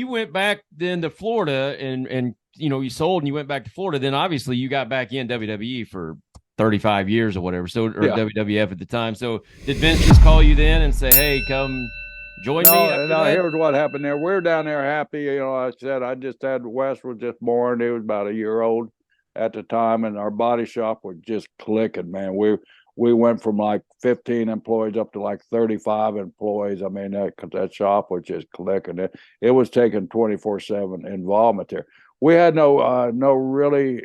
you went back then to Florida and you sold and you went back to Florida, then obviously you got back in WWE for 35 years or whatever. So, or Yeah. WWF at the time. So did Vince just call you then and say, "Hey, come join me No, after no, that"? here's what happened there. We're down there happy. I said I just had Wes was just born. He was about a year old at the time, and our body shop was just clicking, man. We went from like 15 employees up to like 35 employees. I mean, that shop was just clicking. It was taking 24/7 involvement there. We had no really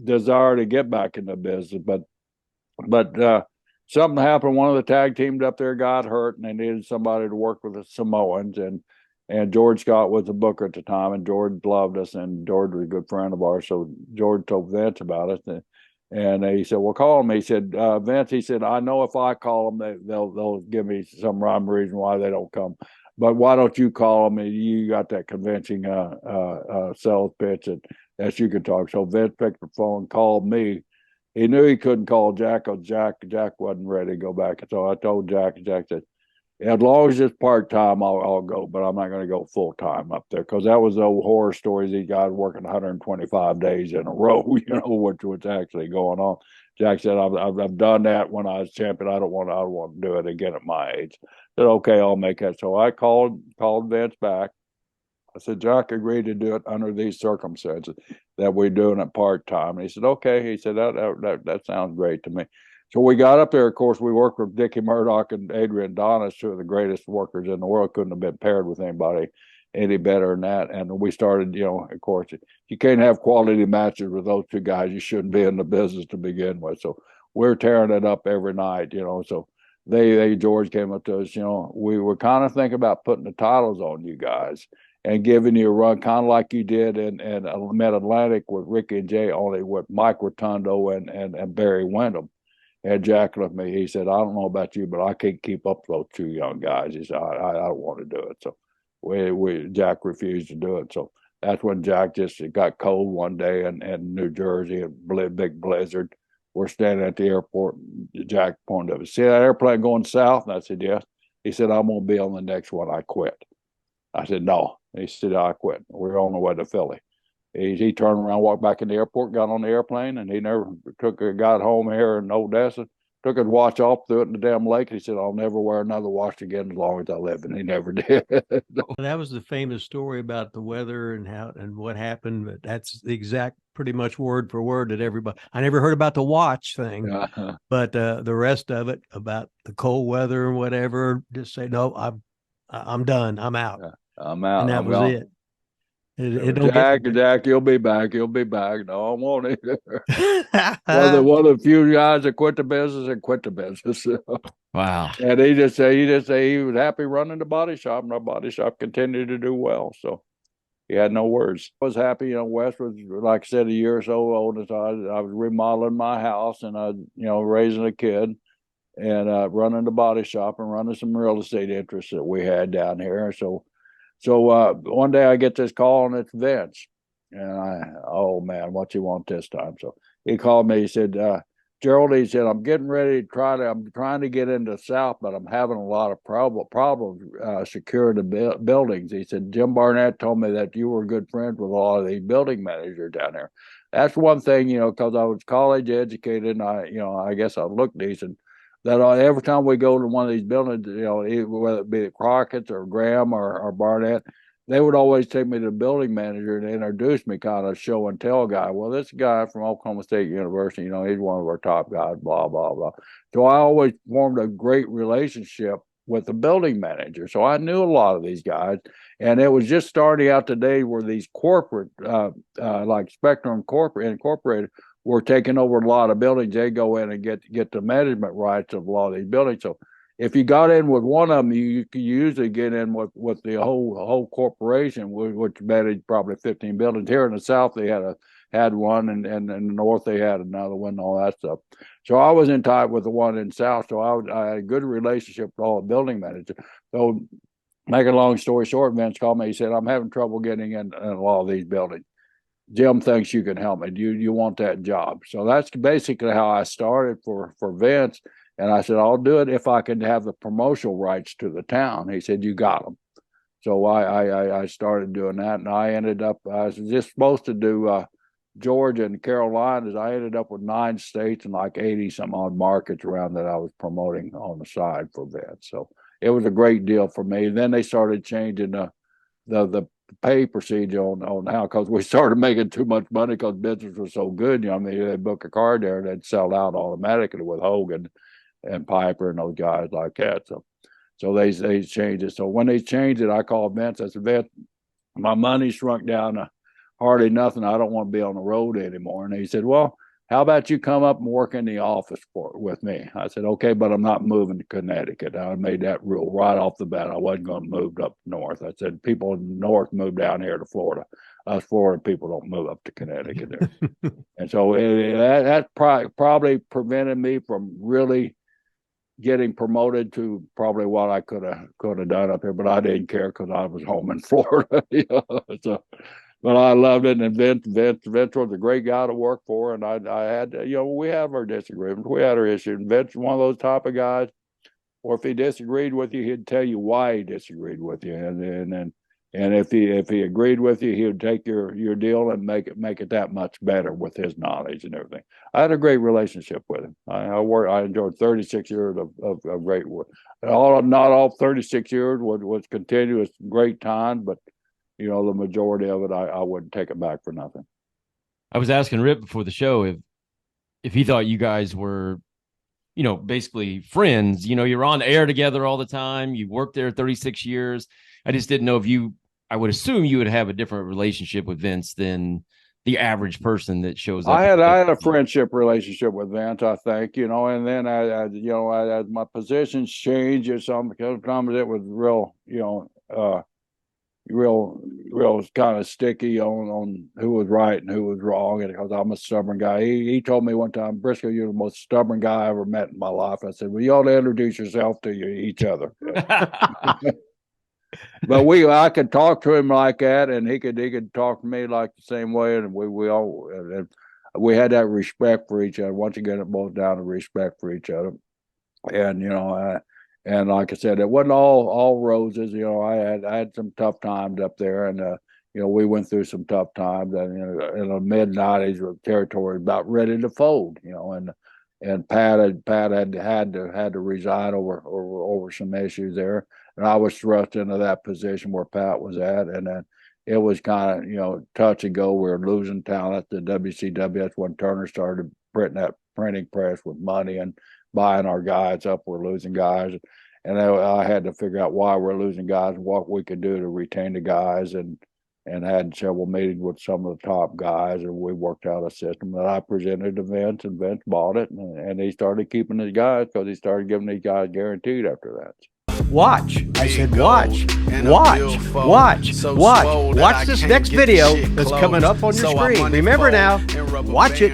desire to get back in the business, but something happened. One of the tag teams up there got hurt, and they needed somebody to work with the Samoans. And George Scott was the booker at the time, and George loved us, and George was a good friend of ours. So George told Vince about us, and he said, "Well, call him." He said, "Vince," he said, "I know if I call them, they'll give me some rhyme or reason why they don't come. But why don't you call them? And you got that convincing sales pitch that you can talk." So Vince picked the phone, called me. He knew he couldn't call Jack because Jack wasn't ready to go back. So I told Jack, and Jack said, as long as it's part time, I'll go, but I'm not going to go full time up there because that was the old horror stories. These guys working 125 days in a row, which was actually going on. Jack said, I've done that when I was champion. I don't want to do it again at my age. I said, okay, I'll make that. So I called Vince back. I said, Jack agreed to do it under these circumstances that we're doing it part time. And he said, okay. He said, that sounds great to me. So we got up there. Of course, we worked with Dickie Murdoch and Adrian Donis, two of the greatest workers in the world. Couldn't have been paired with anybody any better than that. And we started, of course, you can't have quality matches with those two guys. You shouldn't be in the business to begin with. So we're tearing it up every night, So George came up to us, we were kind of thinking about putting the titles on you guys and giving you a run, kind of like you did in Mid Atlantic with Ricky and Jay, only with Mike Rotundo and Barry Windham. And Jack looked at me. He said, "I don't know about you, but I can't keep up with those two young guys." He said, "I don't want to do it." So Jack refused to do it. So that's when Jack just it got cold one day in New Jersey, a big blizzard. We're standing at the airport. Jack pointed up, "See that airplane going south?" And I said, "Yes." He said, "I'm gonna be on the next one. I quit." I said, "No." He said, "I quit. We're on the way to Philly." He turned around, walked back in the airport, got on the airplane, and he never got home here in Odessa, took his watch off, threw it in the damn lake. He said, "I'll never wear another watch again as long as I live." And he never did. That was the famous story about the weather and how and what happened. But that's the exact, pretty much word for word that everybody. I never heard about the watch thing, but the rest of it about the cold weather and whatever. Just say no. I'm done. I'm out. I'm out. And that I'm was gone. it. It don't get Jack, you'll be back. You'll be back. No, I won't either. well, One of the few guys that quit the business and quit the business. Wow. And he just say he was happy running the body shop, and our body shop continued to do well. So he had no words. I was happy. Wes was, like I said, a year or so old. So I was remodeling my house and raising a kid and running the body shop and running some real estate interests that we had down here. So one day I get this call and it's Vince. And oh man, what you want this time? So he called me. He said, Gerald, he said, I'm trying to get into the South, but I'm having a lot of problems securing the buildings. He said, Jim Barnett told me that you were good friends with a lot of these building managers down there. That's one thing, because I was college educated and I guess I look decent. That every time we go to one of these buildings, whether it be the Crockett's or Graham or Barnett, they would always take me to the building manager and introduce me, kind of show and tell guy. Well, this guy from Oklahoma State University, he's one of our top guys, blah, blah, blah. So I always formed a great relationship with the building manager. So I knew a lot of these guys. And it was just starting out today where these corporate, like Spectrum Incorporated, were taking over a lot of buildings. They go in and get the management rights of a lot of these buildings. So if you got in with one of them, you could usually get in with the whole corporation, which managed probably 15 buildings. Here in the South, they had one, and in the North they had another one, and all that stuff. So I was in touch with the one in the South, so I had a good relationship with all the building managers. So, make a long story short, Vince called me. He said, "I'm having trouble getting in a lot of these buildings. Jim thinks you can help me. Do you want that job?" So that's basically how I started for Vince. And I said, "I'll do it if I can have the promotional rights to the town." He said, "You got them." I started doing that, and I ended up, I was just supposed to do Georgia and Carolinas. I ended up with 9 states and like 80 some odd markets around that I was promoting on the side for Vince. So it was a great deal for me. Then they started changing the pay procedure on how, because we started making too much money because business was so good. I mean, they'd book a card there and they'd sell out automatically with Hogan and Piper and those guys like that. So they changed it. So when they changed it, I called Vince. I said, Vince, my money shrunk down to hardly nothing. I don't want to be on the road anymore. And he said, well, how about you come up and work in the office with me? I said, okay, but I'm not moving to Connecticut. I made that rule right off the bat. I wasn't going to move up north. I said, people in the north move down here to Florida. Us Florida people don't move up to Connecticut there. And so that probably prevented me from really getting promoted to probably what I could have done up here, but I didn't care because I was home in Florida. So, but I loved it, and Vince was a great guy to work for, and I had, we have our disagreements, we had our issues. And Vince was one of those type of guys, or if he disagreed with you, he'd tell you why he disagreed with you, and if he agreed with you, he would take your deal and make it that much better with his knowledge and everything. I had a great relationship with him. I enjoyed 36 years of great work. Not all 36 years was continuous great time, but the majority of it, I wouldn't take it back for nothing. I was asking Rip before the show if he thought you guys were, basically friends. You're on air together all the time. You worked there 36 years. I just didn't know if I would assume you would have a different relationship with Vince than the average person that shows up. I had a friendship relationship with Vince, I think, and then as my positions changed or something, sometimes it was real kind of sticky on who was right and who was wrong. And because I'm a stubborn guy, he told me one time, Brisco, you're the most stubborn guy I ever met in my life. I said, well, you ought to introduce yourself to each other. But I could talk to him like that, and he could talk to me like the same way, and we had that respect for each other. Once again, it boils down to respect for each other, and and like I said, it wasn't all roses. I had some tough times up there, and we went through some tough times, and in the mid-90s, the territory about ready to fold, and Pat had to resign over some issues there. And I was thrust into that position where Pat was at, and then it was kind of touch and go. We were losing talent. The WCW. That's when Turner started printing that printing press with money and buying our guys up. We're losing guys, and I had to figure out why we're losing guys and what we could do to retain the guys, and had several meetings with some of the top guys, and we worked out a system that I presented to Vince, and Vince bought it, and he started keeping his guys because he started giving these guys guaranteed after that. Watch. I said, watch this next video that's coming up on your screen. Remember now, watch it.